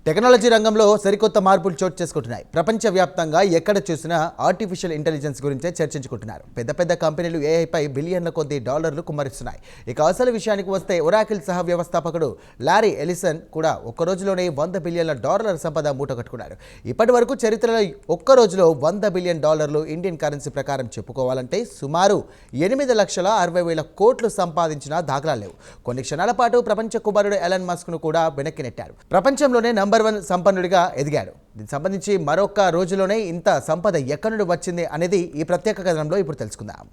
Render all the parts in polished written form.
Technology రంగంలో సరికొత్త మార్పులు చోటు చేసుకుంటున్నాయి. ప్రపంచవ్యాప్తంగా ఎక్కడ చూసినా ఆర్టిఫిషియల్ ఇంటెలిజెన్స్ గురించే చర్చించుకుంటున్నారు. పెద్ద కంపెనీలు ఏఐపై బిలియన్ల కొద్ది డాలర్లు కుమ్మరిస్తున్నాయి. ఇక అసలు విషయానికి వస్తే ఒరాకిల్ సహ వ్యవస్థాపకుడు లారీ ఎలిసన్ కూడా ఒక్క రోజులోనే $100 బిలియన్ల సంపద మూటగట్టుకున్నారు. ఇప్పటి వరకు చరిత్రలో ఒక్క రోజులో $100 బిలియన్ ఇండియన్ కరెన్సీ ప్రకారం చెప్పుకోవాలంటే సుమారు 8,60,000 కోట్లు సంపాదించిన దాఖలా లేవు. కొన్ని క్షణాల పాటు ప్రపంచ కుమారుడు ఎలన్ మస్క్ ను కూడా వెనక్కి నెట్టారు. ప్రపంచంలోనే నంబర్ 1 సంపన్నుడిగా ఎదిగాడు. దీనికి సంబంధించి మరొక రోజులోనే ఇంత సంపద ఎక్కడి నుండి వచ్చింది అనేది ఈ ప్రత్యేక కథనంలో ఇప్పుడు తెలుసుకుందాం.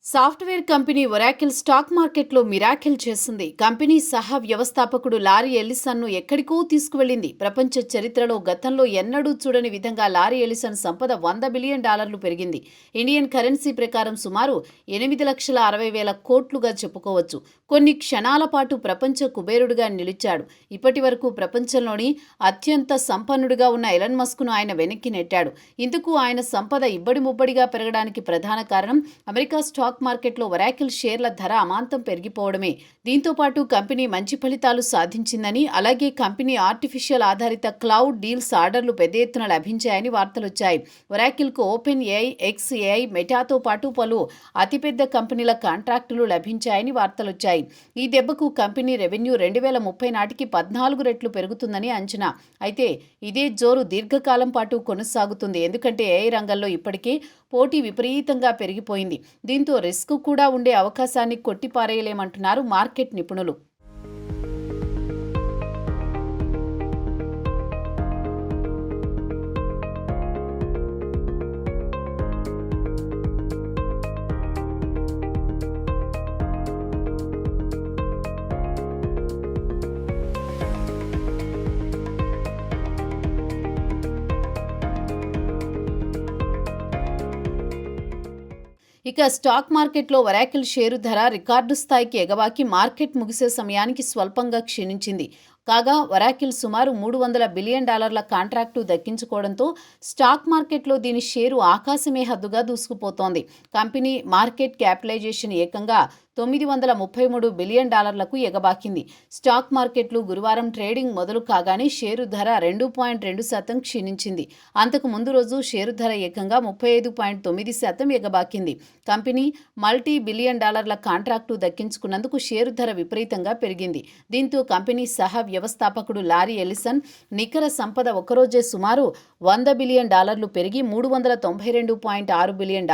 సాఫ్ట్వేర్ కంపెనీ ఒరాకిల్ స్టాక్ మార్కెట్లో మిరాకిల్ చేసింది. కంపెనీ సహ వ్యవస్థాపకుడు లారీ ఎలిసన్ను ఎక్కడికో తీసుకువెళ్లింది. ప్రపంచ చరిత్రలో గతంలో ఎన్నడూ చూడని విధంగా లారీ ఎలిసన్ సంపద $100 బిలియన్ పెరిగింది. ఇండియన్ కరెన్సీ ప్రకారం సుమారు 8,60,000 కోట్లుగా చెప్పుకోవచ్చు. కొన్ని క్షణాల పాటు ప్రపంచ కుబేరుడుగా నిలిచాడు. ఇప్పటి వరకు ప్రపంచంలోని అత్యంత సంపన్నుడిగా ఉన్న ఎలన్ మస్క్ను ఆయన వెనక్కి నెట్టాడు. ఇందుకు ఆయన సంపద ఇబ్బడి ముబ్బడిగా పెరగడానికి ప్రధాన కారణం అమెరికా స్టాక్ మార్కెట్లో ఒరాకిల్ షేర్ల ధర అమాంతం పెరిగిపోవడమే. దీంతో పాటు కంపెనీ మంచి ఫలితాలు సాధించిందని, అలాగే కంపెనీ ఆర్టిఫిషియల్ ఆధారిత క్లౌడ్ డీల్స్ ఆర్డర్లు పెద్ద ఎత్తున లభించాయని వార్తలొచ్చాయి. ఒరాకిల్కు ఓపెన్ ఏఐ, XAI, మెటాతో పాటు పలు అతిపెద్ద కంపెనీల కాంట్రాక్టులు లభించాయని వార్తలొచ్చాయి. ఈ దెబ్బకు కంపెనీ రెవెన్యూ 2030 నాటికి 14 రెట్లు పెరుగుతుందని అంచనా. అయితే ఇదే జోరు దీర్ఘకాలం పాటు కొనసాగుతుంది. ఎందుకంటే ఏఐ రంగంలో ఇప్పటికే పోటీ విపరీతంగా పెరిగిపోయింది. దీంతో రిస్క్ కూడా ఉండే అవకాశాన్ని కొట్టిపారేయలేమంటున్నారు మార్కెట్ నిపుణులు. ఇక స్టాక్ మార్కెట్లో ఒరాకిల్ షేరు ధర రికార్డు స్థాయికి ఎగబాకి మార్కెట్ ముగిసే సమయానికి స్వల్పంగా క్షీణించింది. కాగా ఒరాకిల్ సుమారు $300 బిలియన్ కాంట్రాక్టు దక్కించుకోవడంతో స్టాక్ మార్కెట్లో దీని షేరు ఆకాశమే హద్దుగా దూసుకుపోతోంది. కంపెనీ మార్కెట్ క్యాపిటలైజేషన్ ఏకంగా $933 బిలియన్ ఎగబాకింది. స్టాక్ మార్కెట్లు గురువారం ట్రేడింగ్ మొదలు కాగానే షేరు ధర 2.2% క్షీణించింది. అంతకు ముందు రోజు షేరు ధర ఏకంగా 35.9% ఎగబాకింది. కంపెనీ మల్టీ బిలియన్ డాలర్ల కాంట్రాక్టు దక్కించుకున్నందుకు షేరు ధర విపరీతంగా పెరిగింది. దీంతో కంపెనీ సహ వ్యవస్థాపకుడు లారీ ఎలిసన్ నికర సంపద ఒకరోజే సుమారు $100 బిలియన్ పెరిగి $392.6 బిలియన్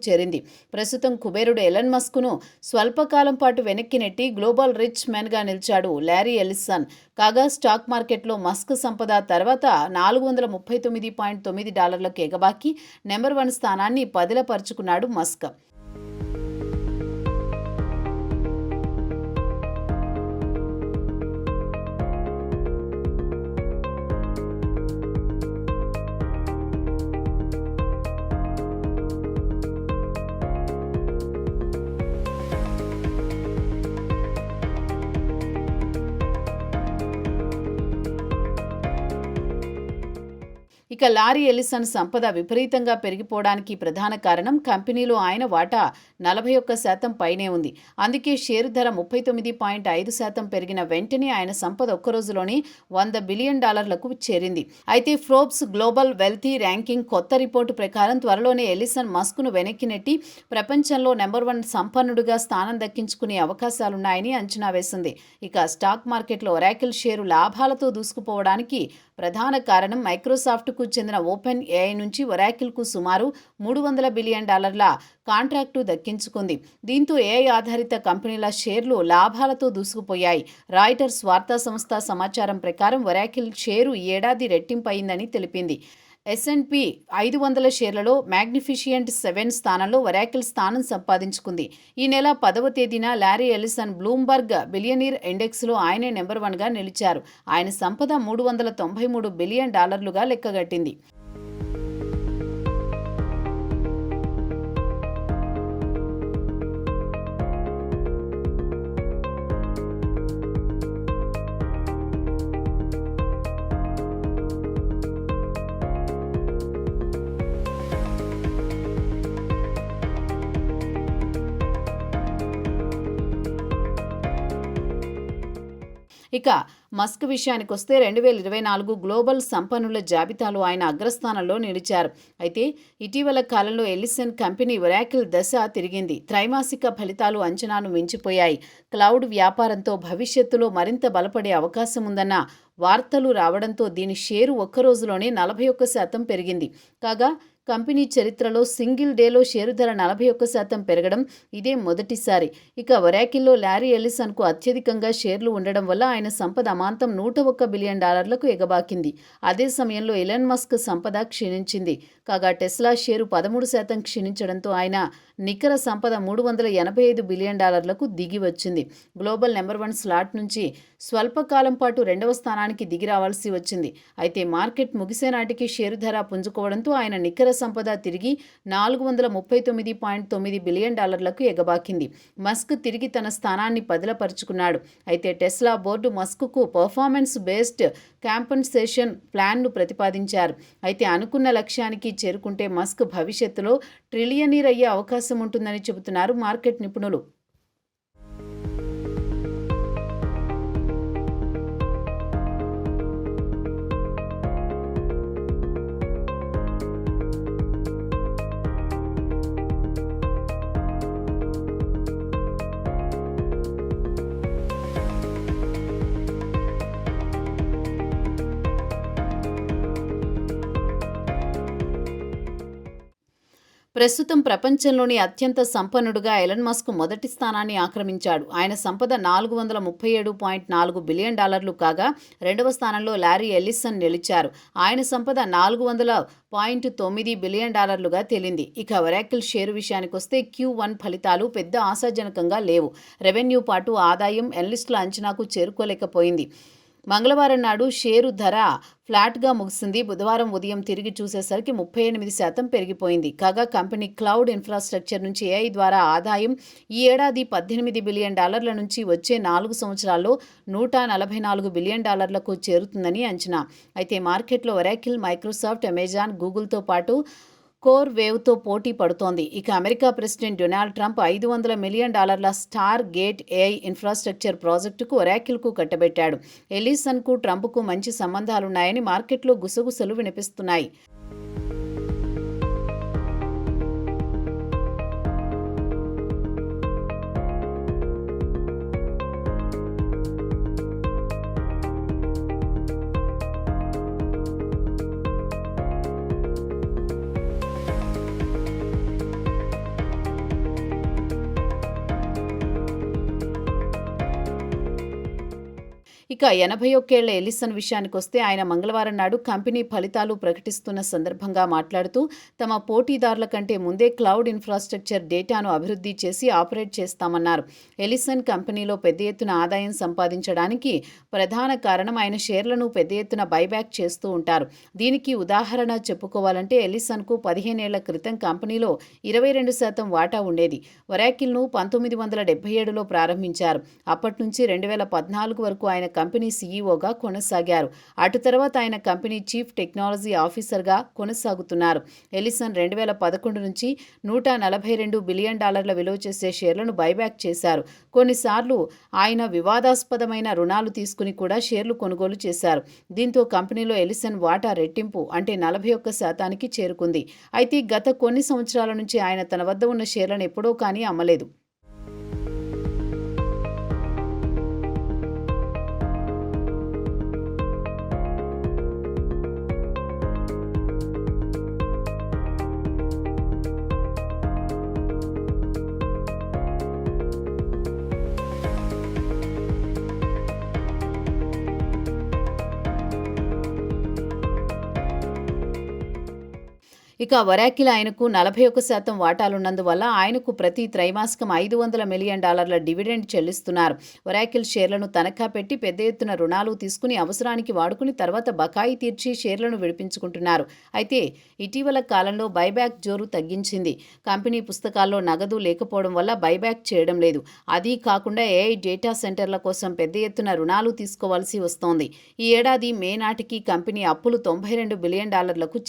చేరింది. ప్రస్తుతం కుబేరుడు ఎలన్ మస్క్ను స్వల్పకాలం పాటు వెనక్కి నెట్టి గ్లోబల్ రిచ్ మ్యాన్గా నిలిచాడు లారీ ఎలిసన్. కాగా స్టాక్ మార్కెట్లో మస్క్ సంపద తర్వాత $439.9 ఎగబాకి నెంబర్ 1 స్థానాన్ని పదిలపరుచుకున్నాడు మస్క్. ఇక లారీ ఎలిసన్ సంపద విపరీతంగా పెరిగిపోవడానికి ప్రధాన కారణం కంపెనీలో ఆయన వాటా 41% పైనే ఉంది. అందుకే షేరు ధర 39.5% పెరిగిన వెంటనే ఆయన సంపద ఒక్కరోజులోనే $100 బిలియన్ చేరింది. అయితే ఫోర్బ్స్ గ్లోబల్ వెల్తీ ర్యాంకింగ్ కొత్త రిపోర్టు ప్రకారం త్వరలోనే ఎలిసన్ మస్క్ను వెనక్కి నెట్టి ప్రపంచంలో నెంబర్ 1 సంపన్నుడిగా స్థానం దక్కించుకునే అవకాశాలున్నాయని అంచనా వేసింది. ఇక స్టాక్ మార్కెట్లో ఒరాకిల్ షేరు లాభాలతో దూసుకుపోవడానికి ప్రధాన కారణం మైక్రోసాఫ్ట్కు చెందిన ఓపెన్ ఏఐ నుంచి ఒరాకిల్కు సుమారు $300 బిలియన్ కాంట్రాక్టు దక్కించుకుంది. దీంతో ఏఐ ఆధారిత కంపెనీల షేర్లు లాభాలతో దూసుకుపోయాయి. రాయిటర్స్ వార్తా సంస్థ సమాచారం ప్రకారం ఒరాకిల్ షేరు ఈ ఏడాది రెట్టింపయిందని తెలిపింది. S&P 500 షేర్లలో మ్యాగ్నిఫిషియంట్ 7 స్థానంలో ఒరాకిల్ స్థానం సంపాదించుకుంది. ఈ నెల 10వ తేదీన లారీ ఎలిసన్ బ్లూంబర్గ్ బిలియనీర్ ఇండెక్స్లో ఆయనే నెంబర్ 1గా నిలిచారు. ఆయన సంపద $393 బిలియన్ లెక్కగట్టింది. ఇక మస్క్ విషయానికి వస్తే 2024 గ్లోబల్ సంపన్నుల జాబితాలో ఆయన అగ్రస్థానంలో నిలిచారు. అయితే ఇటీవల కాలంలో ఎలిసన్ కంపెనీ ఒరాకిల్ దశ తిరిగింది. త్రైమాసిక ఫలితాలు అంచనాను మించిపోయాయి. క్లౌడ్ వ్యాపారంతో భవిష్యత్తులో మరింత బలపడే అవకాశం ఉందన్న వార్తలు రావడంతో దీని షేరు ఒక్క రోజులోనే 41% పెరిగింది. కాగా కంపెనీ చరిత్రలో సింగిల్ డేలో షేరు ధర 41% పెరగడం ఇదే మొదటిసారి. ఇక ఒరాకిల్లో లారీ ఎల్లిసన్కు అత్యధికంగా షేర్లు ఉండడం వల్ల ఆయన సంపద అమాంతం $101 బిలియన్ ఎగబాకింది. అదే సమయంలో ఎలన్ మస్క్ సంపద క్షీణించింది. కాగా టెస్లా షేరు 13% క్షీణించడంతో ఆయన నికర సంపద $385 బిలియన్ దిగి వచ్చింది. గ్లోబల్ నెంబర్ 1 స్లాట్ నుంచి స్వల్పకాలం పాటు 2వ స్థానానికి దిగి రావాల్సి వచ్చింది. అయితే మార్కెట్ ముగిసే నాటికి షేరు ధర పుంజుకోవడంతో ఆయన నికర సంపద తిరిగి $439.9 బిలియన్ ఎగబాకింది. మస్క్ తిరిగి తన స్థానాన్ని పదిలపరుచుకున్నాడు. అయితే టెస్లా బోర్డు మస్క్కు పర్ఫార్మెన్స్ బేస్డ్ కాంపెన్సేషన్ ప్లాన్ను ప్రతిపాదించారు. అయితే అనుకున్న లక్ష్యానికి చేరుకుంటే మస్క్ భవిష్యత్తులో ట్రిలియనీర్ అయ్యే అవకాశం ఉంటుందని చెబుతున్నారు మార్కెట్ నిపుణులు. ప్రస్తుతం ప్రపంచంలోని అత్యంత సంపన్నుడుగా ఎలన్ మస్క్ మొదటి స్థానాన్ని ఆక్రమించాడు. ఆయన సంపద $437.4 బిలియన్ కాగా 2వ స్థానంలో లారీ ఎల్లిసన్ నిలిచారు. ఆయన సంపద $400.9 బిలియన్ తేలింది. ఇక ఒరాకిల్ షేరు విషయానికొస్తే Q1 ఫలితాలు పెద్ద ఆశాజనకంగా లేవు. రెవెన్యూ పాటు ఆదాయం ఎనలిస్టుల అంచనాకు చేరుకోలేకపోయింది. మంగళవారం నాడు షేరు ధర ఫ్లాట్గా ముగిసింది. బుధవారం ఉదయం తిరిగి చూసేసరికి 38% పెరిగిపోయింది. కాగా కంపెనీ క్లౌడ్ ఇన్ఫ్రాస్ట్రక్చర్ నుంచి AI ద్వారా ఆదాయం ఈ ఏడాది $18 బిలియన్ నుంచి వచ్చే 4 సంవత్సరాల్లో $144 బిలియన్ చేరుతుందని అంచనా. అయితే మార్కెట్లో ఒరాకిల్, మైక్రోసాఫ్ట్, అమెజాన్, గూగుల్తో పాటు కోర్ వేవ్తో పోటీ పడుతోంది. ఇక America president Donald Trump $500 million star gate AI infrastructure ప్రాజెక్టుకు ఒరాకిల్కు కట్టబెట్టాడు. ఎలిసన్కు ట్రంప్కు మంచి సంబంధాలున్నాయని మార్కెట్లో గుసగుసలు వినిపిస్తున్నాయి. ఇక 81 ఏళ్ల ఎలిసన్ విషయానికి వస్తే ఆయన మంగళవారం నాడు కంపెనీ ఫలితాలు ప్రకటిస్తున్న సందర్భంగా మాట్లాడుతూ తమ పోటీదారుల కంటే ముందే క్లౌడ్ ఇన్ఫ్రాస్ట్రక్చర్ డేటాను అభివృద్ధి చేసి ఆపరేట్ చేస్తామన్నారు. ఎలిసన్ కంపెనీలో పెద్ద ఎత్తున ఆదాయం సంపాదించడానికి ప్రధాన కారణం ఆయన షేర్లను పెద్ద ఎత్తున బైబ్యాక్ చేస్తూ ఉంటారు. దీనికి ఉదాహరణ చెప్పుకోవాలంటే ఎలిసన్కు 15 ఏళ్ల క్రితం కంపెనీలో 22% వాటా ఉండేది. ఒరాకిల్ను 1977లో ప్రారంభించారు. అప్పటి నుంచి 2014 వరకు ఆయన కంపెనీ సీఈఓగా కొనసాగారు. అటు తర్వాత ఆయన కంపెనీ చీఫ్ టెక్నాలజీ ఆఫీసర్గా కొనసాగుతున్నారు. ఎలిసన్ 2011 నుంచి $142 బిలియన్ విలువ చేసే షేర్లను బైబ్యాక్ చేశారు. కొన్నిసార్లు ఆయన వివాదాస్పదమైన రుణాలు తీసుకుని కూడా షేర్లు కొనుగోలు చేశారు. దీంతో కంపెనీలో ఎలిసన్ వాటా రెట్టింపు అంటే 41%కి చేరుకుంది. అయితే గత కొన్ని సంవత్సరాల నుంచి ఆయన తన వద్ద ఉన్న షేర్లను ఎప్పుడో కానీ అమ్మలేదు. ఇక ఒరాకిల్ ఆయనకు 41% వాటాలున్నందువల్ల ఆయనకు ప్రతి త్రైమాసికం $500 మిలియన్ డివిడెండ్ చెల్లిస్తున్నారు. ఒరాకిల్ షేర్లను తనఖా పెట్టి పెద్ద ఎత్తున రుణాలు తీసుకుని అవసరానికి వాడుకుని తర్వాత బకాయి తీర్చి షేర్లను విడిపించుకుంటున్నారు. అయితే ఇటీవల కాలంలో బైబ్యాక్ జోరు తగ్గించింది. కంపెనీ పుస్తకాల్లో నగదు లేకపోవడం వల్ల బైబ్యాక్ చేయడం లేదు. అది కాకుండా AI డేటా సెంటర్ల కోసం పెద్ద ఎత్తున రుణాలు తీసుకోవాల్సి వస్తోంది. ఈ ఏడాది మే నాటికి కంపెనీ అప్పులు $92 బిలియన్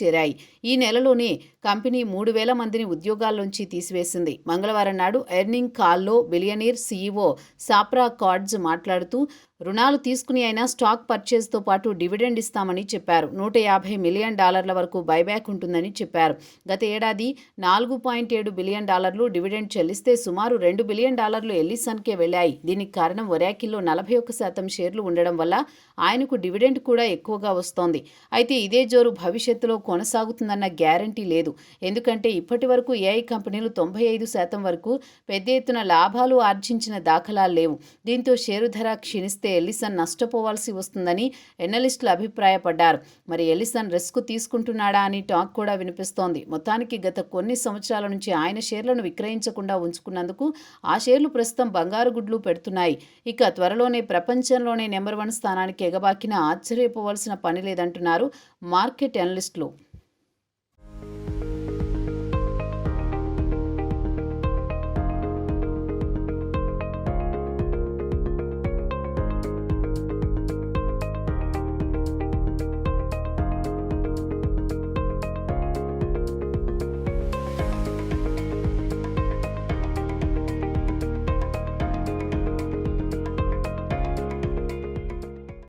చేరాయి. ఈ నెలలోనే కంపెనీ 3,000 మందిని ఉద్యోగాల్లోంచి తీసివేసింది. మంగళవారం నాడు ఎర్నింగ్ కాల్లో బిలియనీర్ సీఈఓ సాప్రా కార్డ్స్ మాట్లాడుతూ రుణాలు తీసుకుని అయినా స్టాక్ పర్చేజ్తో పాటు డివిడెండ్ ఇస్తామని చెప్పారు. $150 మిలియన్ వరకు బైబ్యాక్ ఉంటుందని చెప్పారు. గత ఏడాది $4.7 బిలియన్ డివిడెండ్ చెల్లిస్తే సుమారు $2 బిలియన్ ఎల్లిసన్కే వెళ్లాయి. దీనికి కారణం ఒరాకిల్లో 41% షేర్లు ఉండడం వల్ల ఆయనకు డివిడెండ్ కూడా ఎక్కువగా వస్తోంది. అయితే ఇదే జోరు భవిష్యత్తులో కొనసాగుతుందన్న గ్యారంటీ లేదు. ఎందుకంటే ఇప్పటి వరకు ఏఐ కంపెనీలు 95% వరకు పెద్ద ఎత్తున లాభాలు ఆర్జించిన దాఖలాలు లేవు. దీంతో షేరు ధర క్షీణిస్తే ఎల్లిసన్ నష్టపోవాల్సి వస్తుందని ఎనలిస్టులు అభిప్రాయపడ్డారు. మరి ఎల్లిసన్ రిస్క్ తీసుకుంటున్నాడా అని టాక్ కూడా వినిపిస్తోంది. మొత్తానికి గత కొన్ని సంవత్సరాల నుంచి ఆయన షేర్లను విక్రయించకుండా ఉంచుకున్నందుకు ఆ షేర్లు ప్రస్తుతం బంగారు గుడ్లు పెడుతున్నాయి. ఇక త్వరలోనే ప్రపంచంలోనే నెంబర్ 1 స్థానానికి ఎగబాకినా ఆశ్చర్యపోవాల్సిన పని లేదంటున్నారు మార్కెట్ ఎనలిస్టులు.